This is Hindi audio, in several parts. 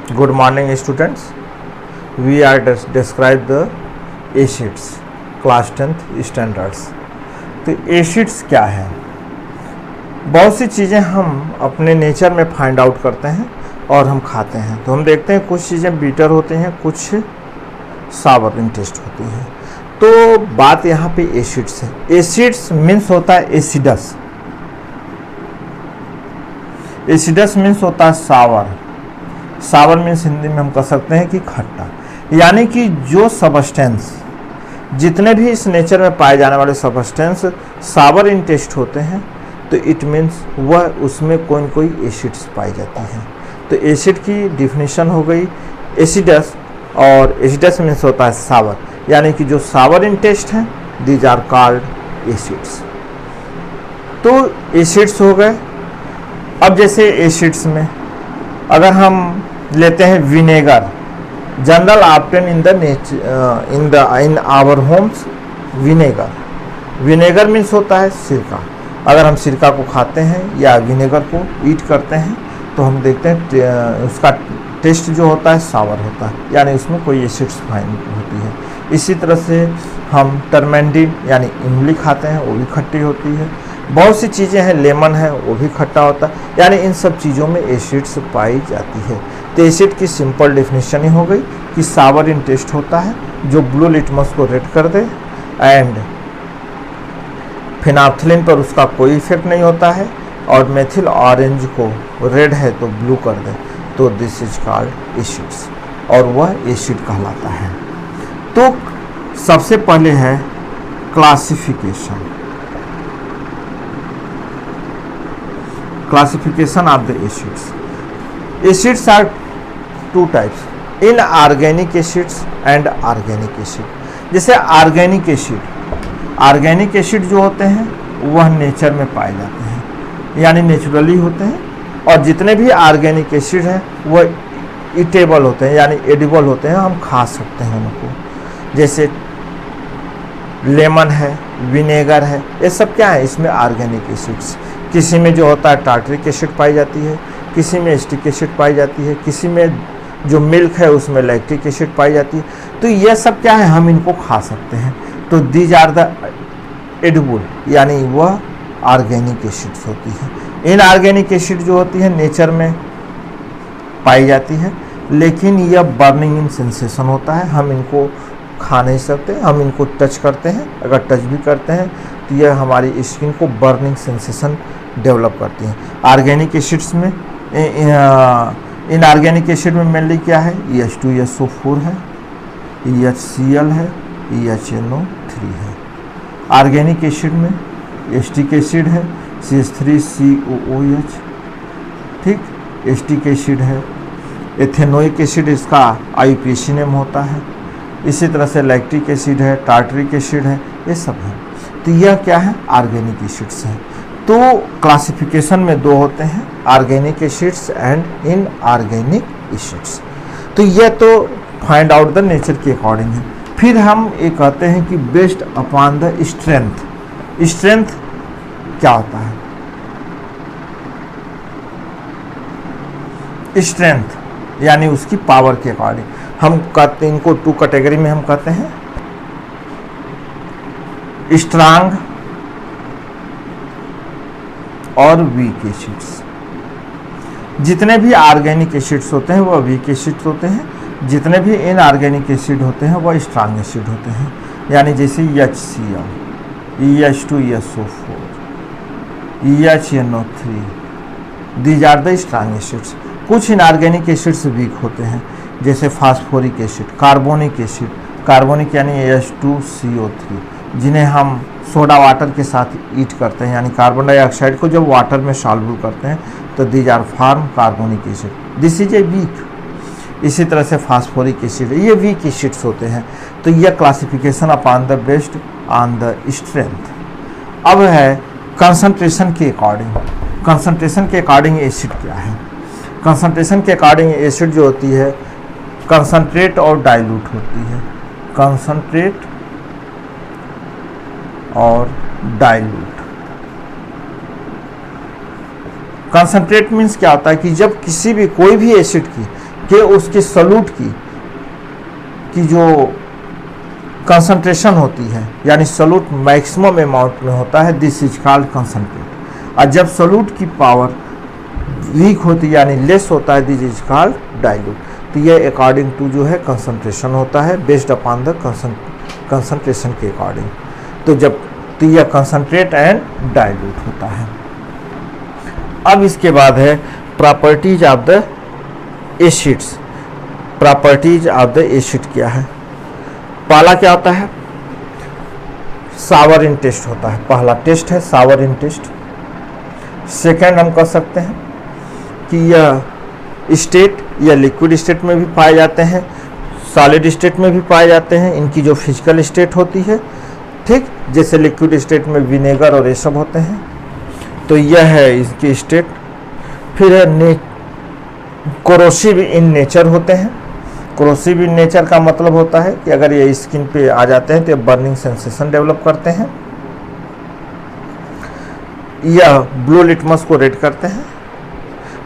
Good morning students. We are describe the acids class 10th standards. तो एसिड्स क्या है? बहुत सी चीज़ें हम अपने नेचर में फाइंड आउट करते हैं और हम खाते हैं। तो हम देखते हैं कुछ चीज़ें बीटर होती हैं, कुछ सावर इन टेस्ट होती हैं। तो बात यहाँ पे एसिड्स है। एसिड्स मीन्स होता है एसिडस। एसिडस मीन्स होता है सावर। सावर मीन्स हिंदी में हम कह सकते हैं कि खट्टा। यानी कि जो सबस्टेंस, जितने भी इस नेचर में पाए जाने वाले सबस्टेंस सावर इन टेस्ट होते हैं, तो इट मीन्स वह उसमें कोई न कोई एसिड्स पाई जाती हैं। तो एसिड की डिफिनीशन हो गई एसिडस, और एसिडस मीन्स होता है सावर। यानी कि जो सावर इन टेस्ट हैं, दीज आर कॉल्ड एसिड्स। तो एसिड्स हो गए। अब जैसे एसिड्स में अगर हम लेते हैं vinegar, general obtain in our homes vinegar. Vinegar means होता है सिरका। अगर हम सिरका को खाते हैं या विनेगर को ईट करते हैं तो हम देखते हैं उसका टेस्ट जो होता है सावर होता है, यानी उसमें कोई एसिड्स फाइंड होती है। इसी तरह से हम टर्मेंडिन यानी इमली खाते हैं, वो भी खट्टी होती है। बहुत सी चीज़ें हैं, लेमन है वो भी खट्टा होता है। यानी इन सब चीज़ों में एसिड्स पाई जाती है। तो एसिड की सिंपल डेफिनेशन ही हो गई कि सावर इन टेस्ट होता है, जो ब्लू लिटमस को रेड कर दे, एंड फिनाप्थिलिन पर उसका कोई इफेक्ट नहीं होता है, और मेथिल ऑरेंज को रेड है तो ब्लू कर दे, तो दिस इज कॉल्ड एसिड्स, और वह एसिड कहलाता है। तो सबसे पहले है classification. Classification of the acids. Acids are two types, inorganic acids and organic acid. जैसे ऑर्गेनिक एसिड जो होते हैं वह नेचर में पाए जाते हैं, यानी नेचुरली होते हैं। और जितने भी ऑर्गेनिक एसिड हैं वह ईटेबल होते हैं, यानी एडिबल होते हैं, हम खा सकते हैं उनको। जैसे लेमन है, विनेगर है, ये सब क्या है? इसमें ऑर्गेनिक एसिड्स। किसी में जो होता है टार्टरिक एसिड पाई जाती है, किसी में एस्टिक एसिड पाई जाती है, किसी में जो मिल्क है उसमें लैक्टिक एसिड पाई जाती है। तो यह सब क्या है? हम इनको खा सकते हैं। तो दीज आर द एडिबल, यानी वह ऑर्गेनिक एसिड्स होती है। इनऑर्गेनिक एसिड जो होती है नेचर में पाई जाती है, लेकिन यह बर्निंग इन सेंसेशन होता है। हम इनको खा नहीं सकते, हम इनको टच करते हैं। अगर टच भी करते हैं तो यह हमारी स्किन को बर्निंग सेंसेशन डेवलप करती हैं। ऑर्गेनिक एसिड्स में इनऑर्गेनिक एसिड में मेनली क्या है? H2SO4 है, HCl है, HNO3 है। ऑर्गेनिक एसिड में एस्टिक एसिड है, CH3COOH, ठीक, एस्टिक एसिड है, एथेनोइक एसिड इसका IUPAC नेम होता है। इसी तरह से लैक्टिक एसिड है, टार्टरिक एसिड है, ये सब है। तो यह क्या है? ऑर्गेनिक एसिड्स हैं। तो क्लासिफिकेशन में दो होते हैं, organic acids and inorganic acids. तो यह तो फाइंड आउट द नेचर के अकॉर्डिंग है। फिर हम ये कहते हैं कि based upon the strength. Strength क्या होता है? स्ट्रेंथ यानी उसकी पावर के अकॉर्डिंग हम कहते हैं, इनको टू कैटेगरी में हम कहते हैं, स्ट्रांग और वीक एसिड्स। जितने भी ऑर्गेनिक एसिड्स होते हैं वह वीक एसिड्स होते हैं, जितने भी इनऑर्गेनिक एसिड होते हैं वह स्ट्रांग एसिड होते हैं। यानी जैसे HCl, H2SO4, HNO3, these are the strong acids. कुछ इनऑर्गेनिक एसिड्स वीक होते हैं, जैसे phosphoric acid, carbonic acid, carbonic यानी H2CO3, जिन्हें हम सोडा वाटर के साथ ईट करते हैं, यानी कार्बन डाइऑक्साइड को जब वाटर में सॉल्यूबल करते हैं तो these are form carbonic acid, this is a weak. इसी तरह से फास्फोरिक एसिड, ये वीक एसिड्स होते हैं। तो यह classification upon the based on the strength. अब है कंसंट्रेशन के अकॉर्डिंग। कंसंट्रेशन के अकॉर्डिंग एसिड क्या है? कंसंट्रेशन के अकॉर्डिंग एसिड जो होती है कंसंट्रेट और डाइल्यूट होती है। कंसंट्रेट और डाइल्यूट। कंसंट्रेट मीन्स क्या होता है कि जब किसी भी कोई भी एसिड की कि उसकी सॉल्यूट की जो कंसंट्रेशन होती है, यानी सॉल्यूट मैक्सिमम अमाउंट में होता है, दिस इज कॉल्ड कंसंट्रेट। और जब सॉल्यूट की पावर वीक होती है यानी लेस होता है, दिस इज कॉल्ड डाइल्यूट। तो ये अकॉर्डिंग टू जो है कंसंट्रेशन होता है, बेस्ड अपॉन द कंसंट्रेशन के अकॉर्डिंग। तो यह कंसंट्रेट एंड डाइल्यूट होता है। अब इसके बाद है properties of the acids. Properties of the acid क्या है? पहला क्या होता है? सावर इन टेस्ट होता है। पहला टेस्ट है सावर इन टेस्ट। सेकेंड हम कह सकते हैं कि यह स्टेट या लिक्विड स्टेट में भी पाए जाते हैं, सॉलिड स्टेट में भी पाए जाते हैं। इनकी जो फिजिकल स्टेट होती है, ठीक, जैसे लिक्विड स्टेट में विनेगर और ये सब होते हैं, तो यह है इसकी स्टेट। फिर है कोरोसिव इन नेचर होते हैं। कोरोसिव इन नेचर का मतलब होता है कि अगर ये स्किन पे आ जाते हैं तो ये बर्निंग सेंसेशन डेवलप करते हैं। यह ब्लू लिटमस को रेड करते हैं।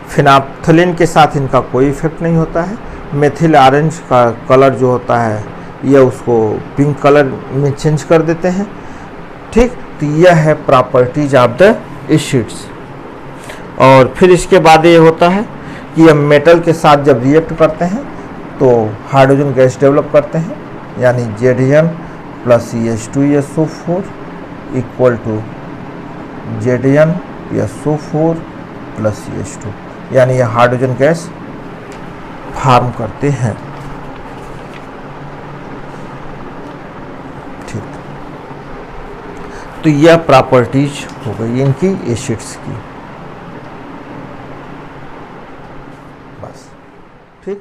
फिनाप्थलीन के साथ इनका कोई इफेक्ट नहीं होता है। मेथिल ऑरेंज का कलर जो होता है यह उसको पिंक कलर में चेंज कर देते हैं, ठीक। तो यह है प्रॉपर्टीज ऑफ द एसिड्स। और फिर इसके बाद ये होता है कि यह मेटल के साथ जब रिएक्ट करते हैं तो हाइड्रोजन गैस डेवलप करते हैं, यानी Zn plus CH2SO4 equal to ZnSO4 plus CH2, यानी यह हाइड्रोजन गैस फॉर्म करते हैं, ठीक। तो यह प्रॉपर्टीज हो गई इनकी एसिड्स की, बस, ठीक।